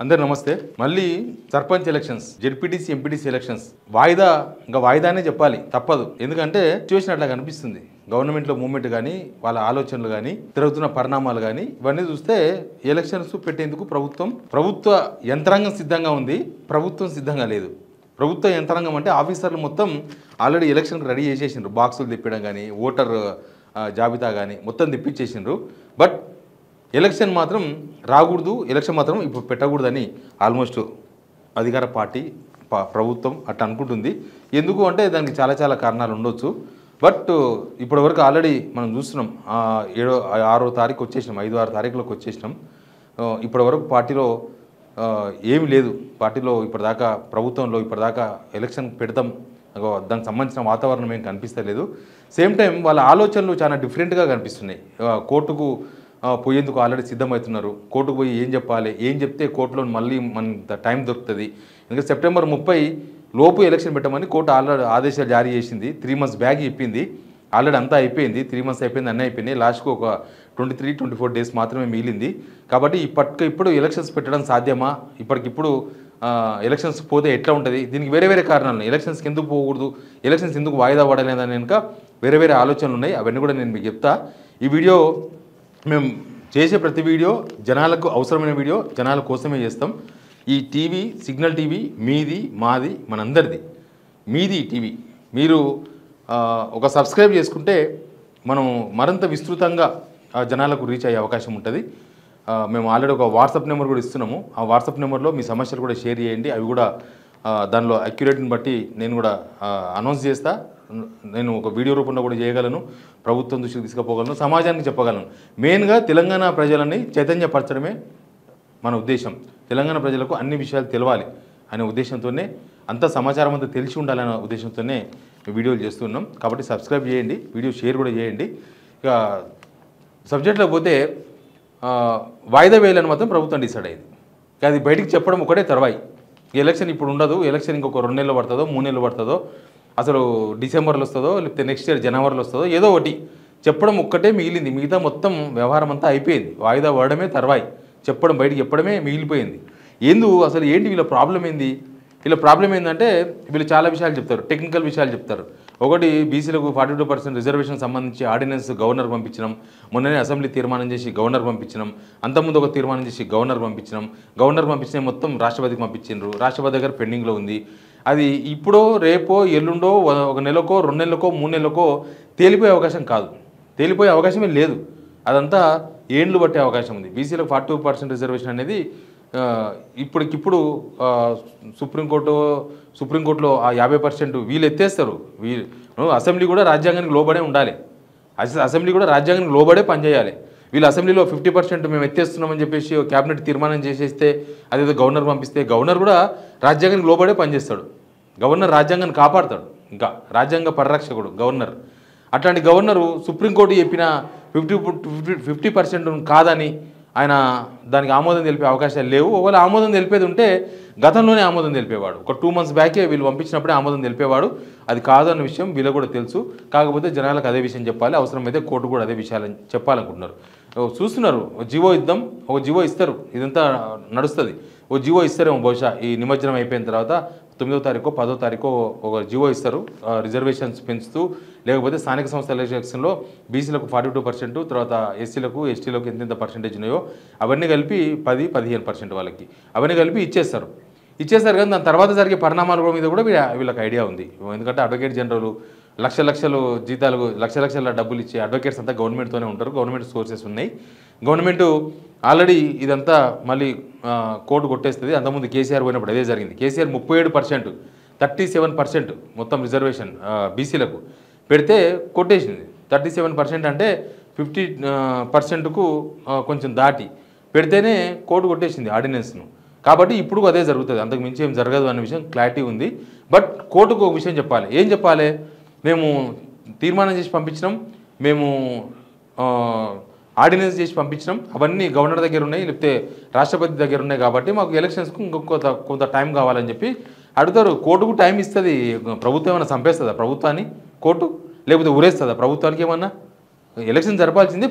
అందరు నమస్తే. మళ్ళీ sarpanch elections, ZPTC MPTC elections వాయిదానే చెప్పాలి, తప్పదు. ఎందుకంటే సిచ్యువేషన్ అట్లా కనిపిస్తుంది. గవర్నమెంట్లో మూవ్మెంట్ కానీ, వాళ్ళ ఆలోచనలు కానీ, తిరుగుతున్న పరిణామాలు కానీ, ఇవన్నీ చూస్తే ఎలక్షన్స్ పెట్టేందుకు ప్రభుత్వ యంత్రాంగం సిద్ధంగా ఉంది, ప్రభుత్వం సిద్ధంగా లేదు. ప్రభుత్వ యంత్రాంగం అంటే ఆఫీసర్లు మొత్తం ఆల్రెడీ ఎలక్షన్కి రెడీ చేసేసిండ్రు. బాక్సులు తిప్పడం కానీ, ఓటర్ జాబితా కానీ మొత్తం తెప్పించేసిండ్రు. బట్ ఎలక్షన్ మాత్రం రాకూడదు, ఎలక్షన్ మాత్రం ఇప్పుడు పెట్టకూడదని ఆల్మోస్ట్ అధికార పార్టీ ప్రభుత్వం అట్లా అనుకుంటుంది. ఎందుకు అంటే దానికి చాలా కారణాలు ఉండొచ్చు. బట్ ఇప్పటివరకు ఆల్రెడీ మనం చూస్తున్నాం, 6వ తారీఖు వచ్చేసినాం, 5-6 తారీఖులకు వచ్చేసినాం. ఇప్పటివరకు పార్టీలో ఏమి లేదు. పార్టీలో ఇప్పటిదాకా, ప్రభుత్వంలో ఇప్పటిదాకా ఎలక్షన్ పెడతాం, దానికి సంబంధించిన వాతావరణం ఏం కనిపిస్తలేదు. సేమ్ టైం వాళ్ళ ఆలోచనలు చాలా డిఫరెంట్గా కనిపిస్తున్నాయి. కోర్టుకు పోయేందుకు ఆల్రెడీ సిద్ధమవుతున్నారు. కోర్టుకు పోయి ఏం చెప్పాలి, ఏం చెప్తే కోర్టులో మళ్ళీ మన టైం దొరుకుతుంది. ఇంకా సెప్టెంబర్ 30 లోపు ఎలక్షన్ పెట్టమని కోర్టు ఆల్రెడీ ఆదేశాలు జారీ చేసింది. 3 months బ్యాక్ చెప్పింది. ఆల్రెడీ అంతా అయిపోయింది, 3 months అయిపోయింది, అన్నీ అయిపోయినాయి. లాస్ట్కు ఒక 23-24 days మాత్రమే మిగిలింది. కాబట్టి ఇప్పుడు ఎలక్షన్స్ పెట్టడం సాధ్యమా? ఇప్పటికిప్పుడు ఎలక్షన్స్ పోతే ఎట్లా ఉంటుంది? దీనికి వేరే కారణాలు. ఎలక్షన్స్కి ఎందుకు పోకూడదు, ఎలక్షన్స్ ఎందుకు వాయిదా పడలేదని కనుక వేరే ఆలోచనలు ఉన్నాయి. అవన్నీ కూడా నేను మీకు చెప్తా. ఈ వీడియో మేము చేసే ప్రతి వీడియో జనాలకు అవసరమైన వీడియో, జనాల కోసమే చేస్తాం. ఈ టీవీ, సిగ్నల్ టీవీ మీది, మాది, మనందరిది. మీది టీవీ మీరు ఒక సబ్స్క్రైబ్ చేసుకుంటే మనం మరింత విస్తృతంగా జనాలకు రీచ్ అయ్యే అవకాశం ఉంటుంది. మేము ఆల్రెడీ ఒక వాట్సాప్ నెంబర్ కూడా ఇస్తున్నాము. ఆ వాట్సాప్ నెంబర్లో మీ సమస్యలు కూడా షేర్ చేయండి. అవి కూడా దానిలో అక్యురేట్ని బట్టి నేను కూడా అనౌన్స్ చేస్తా. నేను ఒక వీడియో రూపంలో కూడా చేయగలను, ప్రభుత్వం దృష్టికి తీసుకుపోగలను, సమాజానికి చెప్పగలను. మెయిన్గా తెలంగాణ ప్రజలని చైతన్యపరచడమే మన ఉద్దేశం. తెలంగాణ ప్రజలకు అన్ని విషయాలు తెలవాలి అనే ఉద్దేశంతోనే, అంత సమాచారం అంతా తెలిసి ఉండాలనే ఉద్దేశంతోనే వీడియోలు చేస్తున్నాం. కాబట్టి సబ్స్క్రైబ్ చేయండి, వీడియో షేర్ కూడా చేయండి. ఇక సబ్జెక్ట్లో పోతే వాయిదా వేయాలని మాత్రం ప్రభుత్వం డిసైడ్ అయింది. అది బయటికి చెప్పడం ఒకటే తర్వాయి. ఎలక్షన్ ఇప్పుడు ఉండదు, ఎలక్షన్ ఇంకొక 2 నెలలు పడుతుందో 3 నెలలు పడుతుందో, అసలు డిసెంబర్లో వస్తుందో లేకపోతే నెక్స్ట్ ఇయర్ జనవరిలో వస్తుందో, ఏదో ఒకటి చెప్పడం ఒక్కటే మిగిలింది. మిగతా మొత్తం వ్యవహారం అంతా అయిపోయింది. వాయిదా పడడమే తర్వాయి, చెప్పడం బయటికి చెప్పడమే మిగిలిపోయింది. అసలు ఏంటి వీళ్ళ ప్రాబ్లం ఏంది? వీళ్ళ ప్రాబ్లం ఏంటంటే వీళ్ళు చాలా విషయాలు చెప్తారు, టెక్నికల్ విషయాలు చెప్తారు. ఒకటి, బీసీలకు 42% రిజర్వేషన్ సంబంధించి ఆర్డినెన్స్ గవర్నర్ పంపించినాం. మొన్ననే అసెంబ్లీ తీర్మానం చేసి గవర్నర్ పంపించినాం. అంతకుముందు ఒక తీర్మానం చేసి గవర్నర్ పంపించినాం. గవర్నర్ పంపించిన మొత్తం రాష్ట్రపతికి పంపించారు. రాష్ట్రపతి దగ్గర పెండింగ్లో ఉంది. అది ఇప్పుడో రేపో ఎల్లుండో 1 నెలకో 2 నెలలకో 3 నెలలకో తేలిపోయే అవకాశం కాదు, తేలిపోయే అవకాశమే లేదు. అదంతా ఏండ్లు పట్టే అవకాశం ఉంది. బీసీలకు 42% రిజర్వేషన్ అనేది ఇప్పటికిప్పుడు సుప్రీంకోర్టులో ఆ 50% వీళ్ళు ఎత్తేస్తారు. అసెంబ్లీ కూడా రాజ్యాంగానికి లోబడే ఉండాలి, అసెంబ్లీ కూడా రాజ్యాంగానికి లోబడే పనిచేయాలి. వీళ్ళు అసెంబ్లీలో 50% మేము ఎత్తేస్తున్నామని చెప్పేసి క్యాబినెట్ తీర్మానం చేసేస్తే, అదేదో గవర్నర్ పంపిస్తే, గవర్నర్ కూడా రాజ్యాంగానికి లోబడే పనిచేస్తాడు. గవర్నర్ రాజ్యాంగాన్ని కాపాడుతాడు, ఇంకా రాజ్యాంగ పరిరక్షకుడు గవర్నర్. అట్లాంటి గవర్నరు సుప్రీంకోర్టు చెప్పిన 50% కాదని ఆయన దానికి ఆమోదం తెలిపే అవకాశాలు లేవు. ఒకవేళ ఆమోదం తెలిపేది ఉంటే గతంలోనే ఆమోదం తెలిపేవాడు. ఒక 2 months బ్యాకే వీళ్ళు పంపించినప్పుడే ఆమోదం తెలిపేవాడు. అది కాదు అన్న విషయం వీళ్ళకు కూడా తెలుసు. కాకపోతే జనాలకు అదే విషయం చెప్పాలి, అవసరమైతే కోర్టు కూడా అదే విషయాలని చెప్పాలనుకుంటున్నారు. చూస్తున్నారు, జీవో ఇద్దాం, ఒక జీవో ఇస్తారు, ఇదంతా నడుస్తుంది. ఓ జీవో ఇస్తారేమో బహుశా ఈ నిమజ్జనం అయిపోయిన తర్వాత 9వ తారీఖు 10వ తారీఖు ఒక జీవో ఇస్తారు, రిజర్వేషన్స్ పెంచుతూ. లేకపోతే స్థానిక సంస్థల ఎలక్షన్లో బీసీలకు 42%, తర్వాత ఎస్సీలకు ఎస్టీలకు ఎంత పర్సెంటేజ్ ఉన్నాయో అవన్నీ కలిపి 10-15% వాళ్ళకి అవన్నీ కలిపి ఇచ్చేస్తారు. కానీ దాని తర్వాత జరిగే పరిణామాల మీద కూడా వీళ్ళకి ఐడియా ఉంది. ఎందుకంటే అడ్వకేట్ జనరల్ లక్షల జీతాలు, లక్షల డబ్బులు ఇచ్చే అడ్వకేట్స్ అంతా గవర్నమెంట్తోనే ఉంటారు. గవర్నమెంట్ సోర్సెస్ ఉన్నాయి. గవర్నమెంట్ ఆల్రెడీ ఇదంతా మళ్ళీ కోర్టు కొట్టేస్తుంది. అంతకుముందు కేసీఆర్ పోయినప్పుడు అదే జరిగింది. కేసీఆర్ 37%, 37% మొత్తం రిజర్వేషన్ బీసీలకు పెడితే కొట్టేసింది. 37% అంటే 50%కు కొంచెం దాటి పెడితేనే కోర్టు కొట్టేసింది ఆర్డినెన్స్ను. కాబట్టి ఇప్పుడు అదే జరుగుతుంది, అంతకు మించి ఏం జరగదు అనే విషయం క్లారిటీ ఉంది. బట్ కోర్టుకు ఒక విషయం చెప్పాలి. ఏం చెప్పాలి? మేము తీర్మానం చేసి పంపించినాం, మేము ఆర్డినెన్స్ చేసి పంపించినాం, అవన్నీ గవర్నర్ దగ్గర ఉన్నాయి, లేకపోతే రాష్ట్రపతి దగ్గర ఉన్నాయి. కాబట్టి మాకు ఎలక్షన్స్కు కొంత టైం కావాలని చెప్పి అడుగుతారు. కోర్టుకు టైం ఇస్తుంది. ప్రభుత్వం ఏమైనా చంపేస్తుందా ప్రభుత్వాన్ని కోర్టు? లేకపోతే ఉరేస్తుందా ప్రభుత్వానికి ఏమన్నా? ఎలక్షన్ జరపాల్సింది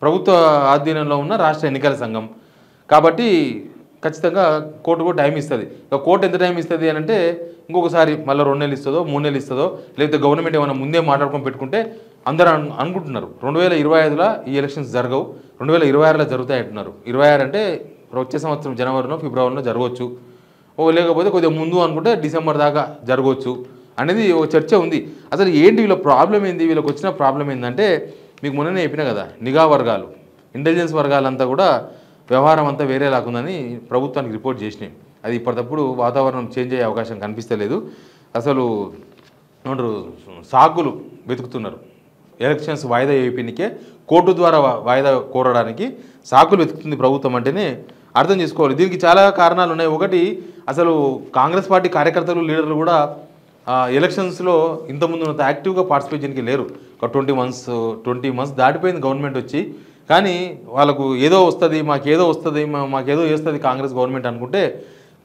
ప్రభుత్వ ఆధీనంలో ఉన్న రాష్ట్ర ఎన్నికల సంఘం. కాబట్టి ఖచ్చితంగా కోర్టు కూడా టైం ఇస్తుంది. ఇక కోర్టు ఎంత టైం ఇస్తుంది అని అంటే ఇంకొకసారి మళ్ళీ 2 నెలలు ఇస్తుందో 3 నెలలు ఇస్తుందో, లేకపోతే గవర్నమెంట్ ఏమైనా ముందే మాట్లాడుకొని పెట్టుకుంటే అందరూ అనుకుంటున్నారు 2025లో ఈ ఎలక్షన్స్ జరగవు, 2026లో జరుగుతాయి అంటున్నారు. 26 అంటే వచ్చే సంవత్సరం జనవరిలో ఫిబ్రవరిలో జరగవచ్చు, లేకపోతే కొద్దిగా ముందు అనుకుంటే డిసెంబర్ దాకా జరగవచ్చు అనేది ఒక చర్చ ఉంది. అసలు ఏంటి వీళ్ళ ప్రాబ్లం ఏంది, వీళ్ళకి వచ్చిన ప్రాబ్లం ఏంటంటే మీకు మొన్ననే చెప్పినా కదా, నిఘా వర్గాలు ఇంటెలిజెన్స్ వర్గాలంతా కూడా వ్యవహారం అంతా వేరేలాగుందని ప్రభుత్వానికి రిపోర్ట్ చేసినాయి. అది ఇప్పటికప్పుడు వాతావరణం చేంజ్ అయ్యే అవకాశం కనిపిస్తలేదు. అసలు ఏమంటారు సాకులు వెతుకుతున్నారు. ఎలక్షన్స్ వాయిదా వేయడానికే కోర్టు ద్వారా వాయిదా కోరడానికి సాకులు వెతుకుతుంది ప్రభుత్వం అంటేనే అర్థం చేసుకోవాలి. దీనికి చాలా కారణాలు ఉన్నాయి. ఒకటి, అసలు కాంగ్రెస్ పార్టీ కార్యకర్తలు లీడర్లు కూడా ఎలక్షన్స్లో ఇంతకుముందు అంత యాక్టివ్గా పార్టిసిపేట్ చేయడానికి లేరు. ఒక 20 మంత్స్ దాటిపోయింది గవర్నమెంట్ వచ్చి, కానీ వాళ్ళకు ఏదో వస్తుంది, మాకేదో చేస్తుంది కాంగ్రెస్ గవర్నమెంట్ అనుకుంటే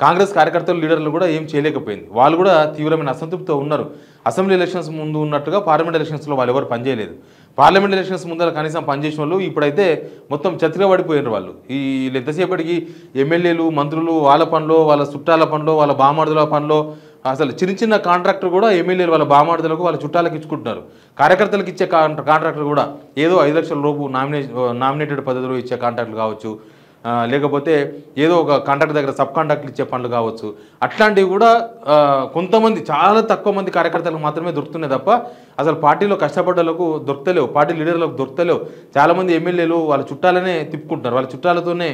కాంగ్రెస్ కార్యకర్తలు లీడర్లు కూడా ఏం చేయలేకపోయింది. వాళ్ళు కూడా తీవ్రమైన అసంతృప్తితో ఉన్నారు. అసెంబ్లీ ఎలక్షన్స్ ముందు ఉన్నట్టుగా పార్లమెంట్ ఎలక్షన్స్లో వాళ్ళు ఎవరు పనిచేయలేదు. పార్లమెంట్ ఎలక్షన్స్ ముందర కనీసం పనిచేసిన వాళ్ళు ఇప్పుడైతే మొత్తం చతిగా పడిపోయినారు. వాళ్ళు వీళ్ళు ఎంతసేపటికి ఎమ్మెల్యేలు మంత్రులు వాళ్ళ పనిలో, వాళ్ళ చుట్టాల పనిలో, వాళ్ళ బామార్దుల పనిలో, అసలు చిన్న కాంట్రాక్టర్ కూడా ఎమ్మెల్యేలు వాళ్ళ బామార్దులకు వాళ్ళ చుట్టాలకు ఇచ్చుకుంటున్నారు. కార్యకర్తలకు ఇచ్చే కాంట్రాక్టర్ కూడా ఏదో 5 లక్షల లోపు నామినేటెడ్ పద్ధతిలో ఇచ్చే కాంట్రాక్టులు కావచ్చు, లేకపోతే ఏదో ఒక కాంట్రాక్ట్ దగ్గర సబ్ కాంట్రాక్ట్లు ఇచ్చే పనులు కావచ్చు. అట్లాంటివి కూడా కొంతమంది, చాలా తక్కువ మంది కార్యకర్తలకు మాత్రమే దొరుకుతున్నాయి తప్ప అసలు పార్టీలో కష్టపడ్డలకు దొరుకుతలేవు, పార్టీ లీడర్లకు దొరుకుతలేవు. చాలామంది ఎమ్మెల్యేలు వాళ్ళ చుట్టాలనే తిప్పుకుంటున్నారు, వాళ్ళ చుట్టాలతోనే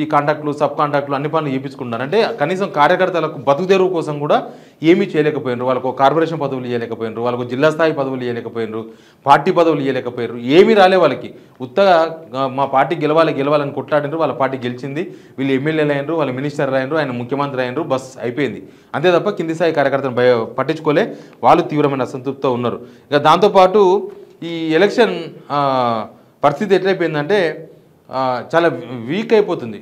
ఈ కాంట్రాక్టులు సబ్ కాంట్రాక్టులు అన్ని పనులు చేయించుకుంటున్నారు. అంటే కనీసం కార్యకర్తలకు బతుకుదెరువు కోసం కూడా ఏమీ చేయలేకపోయినారు. వాళ్ళకు కార్పొరేషన్ పదవులు ఇవ్వలేకపోయినారు, వాళ్ళకు జిల్లా స్థాయి పదవులు ఇవ్వలేకపోయినారు, పార్టీ పదవులు ఇవ్వలేకపోయారు, ఏమీ రాలే వాళ్ళకి. ఉత్తగా మా పార్టీ గెలవాలని కొట్లాడినారు, వాళ్ళ పార్టీ గెలిచింది, వీళ్ళు ఎమ్మెల్యేలు అయినరు, వాళ్ళ మినిస్టర్ అయినరు, ఆయన ముఖ్యమంత్రి అయినరు, బస్ అయిపోయింది అంతే తప్ప కింది స్థాయి కార్యకర్తను పట్టించుకోలే. వాళ్ళు తీవ్రమైన అసంతృప్తితో ఉన్నారు. ఇక దాంతోపాటు ఈ ఎలక్షన్ పరిస్థితి ఎట్లయిపోయిందంటే చాలా వీక్ అయిపోతుంది.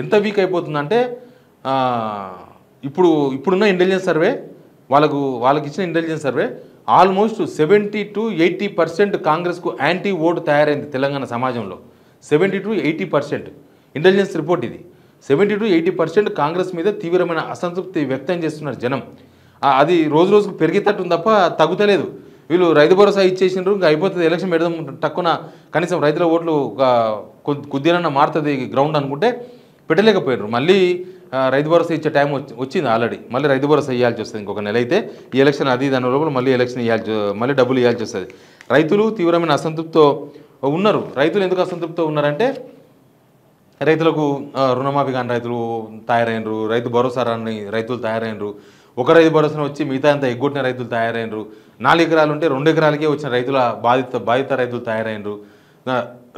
ఎంత వీక్ అయిపోతుందంటే ఇప్పుడున్న ఇంటెలిజెన్స్ సర్వే, వాళ్ళకి ఇచ్చిన ఇంటెలిజెన్స్ సర్వే ఆల్మోస్ట్ 70 to 80% కాంగ్రెస్కు యాంటీ ఓటు తయారైంది తెలంగాణ సమాజంలో. 70 to 80% ఇంటెలిజెన్స్ రిపోర్ట్ ఇది. 70 to 80% కాంగ్రెస్ మీద తీవ్రమైన అసంతృప్తి వ్యక్తం చేస్తున్నారు జనం. అది రోజు రోజుకు పెరిగేటట్టు తప్ప తగ్గుతలేదు. వీళ్ళు రైతు భరోసా ఇచ్చేసినారు, ఇంకా అయిపోతుంది ఎలక్షన్ పెడదాం తక్కువ, కనీసం రైతుల ఓట్లు కొద్దిగా మారుతుంది గ్రౌండ్ అనుకుంటే పెట్టలేకపోయినారు. మళ్ళీ రైతు భరోసా ఇచ్చే టైం వచ్చింది ఆల్రెడీ, మళ్ళీ రైతు భరోసా ఇవ్వాల్సి వస్తుంది. ఇంకొక నెల అయితే ఈ ఎలక్షన్ దాని లోపల మళ్ళీ ఎలక్షన్ మళ్ళీ డబ్బులు ఇవ్వాల్సి వస్తుంది. రైతులు తీవ్రమైన అసంతృప్తితో ఉన్నారు. రైతులు ఎందుకు అసంతృప్తితో ఉన్నారంటే రైతులకు రుణమాఫీ కాని రైతులు తయారైనరు, రైతు భరోసా రాని రైతులు తయారైనరు, ఒక రైతు భరోసాను వచ్చి మిగతా అంతా ఎగ్గొట్టిన రైతులు తయారైనరు, 4 ఎకరాలు ఉంటే 2 ఎకరాలకే వచ్చిన రైతుల బాధిత రైతులు తయారైనరు,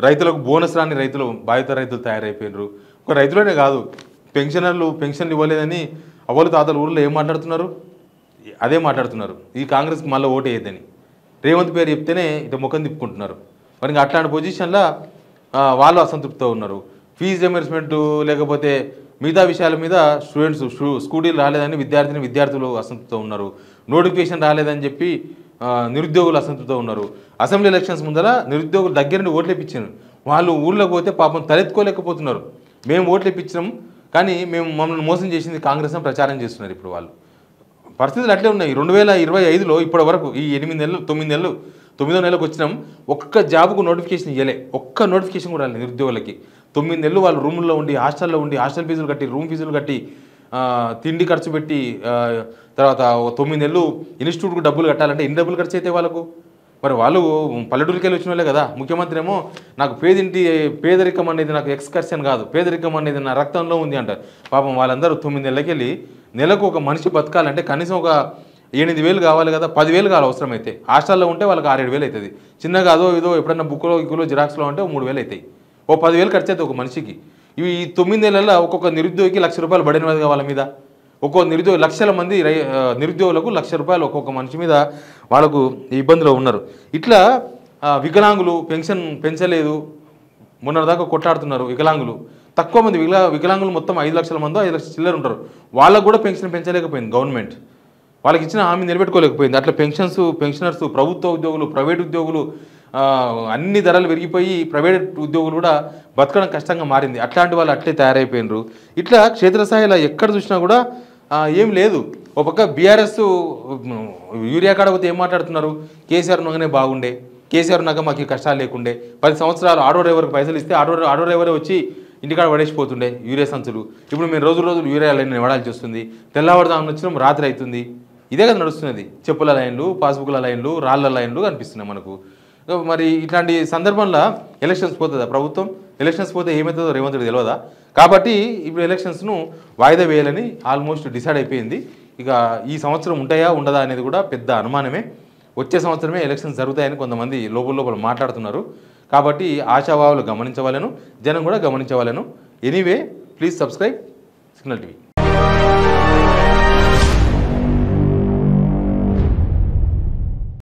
రైతులకు బోనస్ రాని బాధిత రైతులు తయారైపోయినరు. ఒక రైతులనే కాదు, పెన్షన్లు ఇవ్వలేదని అవ్వలు తాతలు ఊళ్ళో ఏం మాట్లాడుతున్నారు, అదే మాట్లాడుతున్నారు. ఈ కాంగ్రెస్కి మళ్ళీ ఓటు వేయద్దని రేవంత్ పేరు చెప్తేనే ఇటు ముఖం తిప్పుకుంటున్నారు. మరి అట్లాంటి పొజిషన్లో వాళ్ళు అసంతృప్తితో ఉన్నారు. ఫీజు రియంబర్స్మెంట్ లేకపోతే మిగతా విషయాల మీద స్కూటీలు రాలేదని విద్యార్థులు అసంతృప్తితో ఉన్నారు. నోటిఫికేషన్ రాలేదని చెప్పి నిరుద్యోగులు అసంతృప్తితో ఉన్నారు. అసెంబ్లీ ఎలక్షన్స్ ముందర నిరుద్యోగులు దగ్గర నుండి ఓట్లు ఇప్పించారు. వాళ్ళు ఊళ్ళోకి పోతే పాపం తలెత్తుకోలేకపోతున్నారు. మేము ఓట్లు ఇప్పించినాం కానీ మమ్మల్ని మోసం చేసింది కాంగ్రెస్ అని ప్రచారం చేస్తున్నారు. ఇప్పుడు వాళ్ళు పరిస్థితులు అట్లే ఉన్నాయి. 2025లో ఇప్పటి వరకు ఈ 8 నెలలు 9 నెలలు 9వ నెలకు వచ్చినాం, ఒక్క జాబ్కు నోటిఫికేషన్ ఇవ్వలే, ఒక్క నోటిఫికేషన్ కూడా రాలేదు నిరుద్యోగులకి. 9 నెలలు వాళ్ళు రూముల్లో ఉండి హాస్టల్లో ఉండి హాస్టల్ ఫీజులు కట్టి, రూమ్ ఫీజులు కట్టి, తిండి ఖర్చు పెట్టి, తర్వాత 9 నెలలు ఇన్స్టిట్యూట్కు డబ్బులు కట్టాలంటే ఎన్ని డబ్బులు ఖర్చు అయితే వాళ్ళకు? మరి వాళ్ళు పల్లెటూరుకి వెళ్ళి వచ్చిన వాళ్ళే కదా. ముఖ్యమంత్రి ఏమో నాకు పేదరికం అనేది నాకు ఎక్స్కర్షన్ కాదు, పేదరికం అనేది నా రక్తంలో ఉంది అంటారు. పాపం వాళ్ళందరూ 9 నెలలకి వెళ్ళి నెలకు ఒక మనిషి బతకాలంటే కనీసం ఒక 8,000 కావాలి కదా, 10,000 కావాలి అవసరమైతే. హాస్టల్లో ఉంటే వాళ్ళకి 6,000-7,000 అవుతుంది. చిన్నగా ఏదో ఎప్పుడన్నా బుక్లో జిరాక్స్లో ఉంటే 3,000 అవుతాయి. 10,000 ఖర్చు అవుతుంది ఒక మనిషికి. ఈ 9 నెలల్లో ఒక్కొక్క నిరుద్యోగికి ₹1,00,000 పడినది వాళ్ళ మీద. ఒక్కొక్క లక్షల మంది నిరుద్యోగులకు ₹1,00,000 ఒక్కొక్క మనిషి మీద వాళ్ళకు ఇబ్బందులు ఉన్నారు. ఇట్లా వికలాంగులు పెంచలేదు, మొన్నటిదాకా కొట్లాడుతున్నారు వికలాంగులు. తక్కువ మంది వికలాంగులు మొత్తం 5 లక్షల మందో 5 లక్షల చిల్లర ఉంటారు. వాళ్ళకు కూడా పెన్షన్ పెంచలేకపోయింది గవర్నమెంట్. వాళ్ళకి ఇచ్చిన హామీ నిలబెట్టుకోలేకపోయింది. అట్లా పెన్షనర్స్, ప్రభుత్వ ఉద్యోగులు, ప్రైవేట్ ఉద్యోగులు అన్ని ధరలు పెరిగిపోయి ప్రైవేట్ ఉద్యోగులు కూడా బతకడం కష్టంగా మారింది. అట్లాంటి వాళ్ళు అట్లే తయారైపోయినరు. ఇట్లా క్షేత్రస్థాయిలో ఎక్కడ చూసినా కూడా ఏం లేదు. ఒక పక్క బీఆర్ఎస్ యూరియా కాడ పోతే ఏం మాట్లాడుతున్నారు, కేసీఆర్ ఉండగానే బాగుండే, కేసీఆర్ ఉన్నాక మాకు కష్టాలు లేకుండే, 10 సంవత్సరాలు ఆటో డ్రైవర్కి పైసలు ఇస్తే ఆటో డ్రైవరే వచ్చి ఇంటికాడ పడేసిపోతుండే యూరియా సంచులు. ఇప్పుడు మేము రోజు యూరియా లైన్ వాడాల్సి వస్తుంది. తెల్లవారుదామని వచ్చినాం రాత్రి అవుతుంది. ఇదే కదా నడుస్తున్నది. చెప్పుల లైన్లు, పాస్బుక్ల లైన్లు, రాళ్ళ లైన్లు కనిపిస్తున్నాయి మనకు. మరి ఇట్లాంటి సందర్భంలో ఎలక్షన్స్ పోతుందా ప్రభుత్వం? ఎలక్షన్స్ పోతే ఏమవుతుందో రేవంత్ రెడ్డి తెలియదా? కాబట్టి ఇప్పుడు ఎలక్షన్స్ను వాయిదా వేయాలని ఆల్మోస్ట్ డిసైడ్ అయిపోయింది. ఇక ఈ సంవత్సరం ఉంటాయా ఉండదా అనేది కూడా పెద్ద అనుమానమే. వచ్చే సంవత్సరమే ఎలక్షన్స్ జరుగుతాయని కొంతమంది లోపల మాట్లాడుతున్నారు. కాబట్టి ఆశావాహులు గమనించవాలను, జనం కూడా గమనించవాలను. Anyway, please subscribe Signal TV.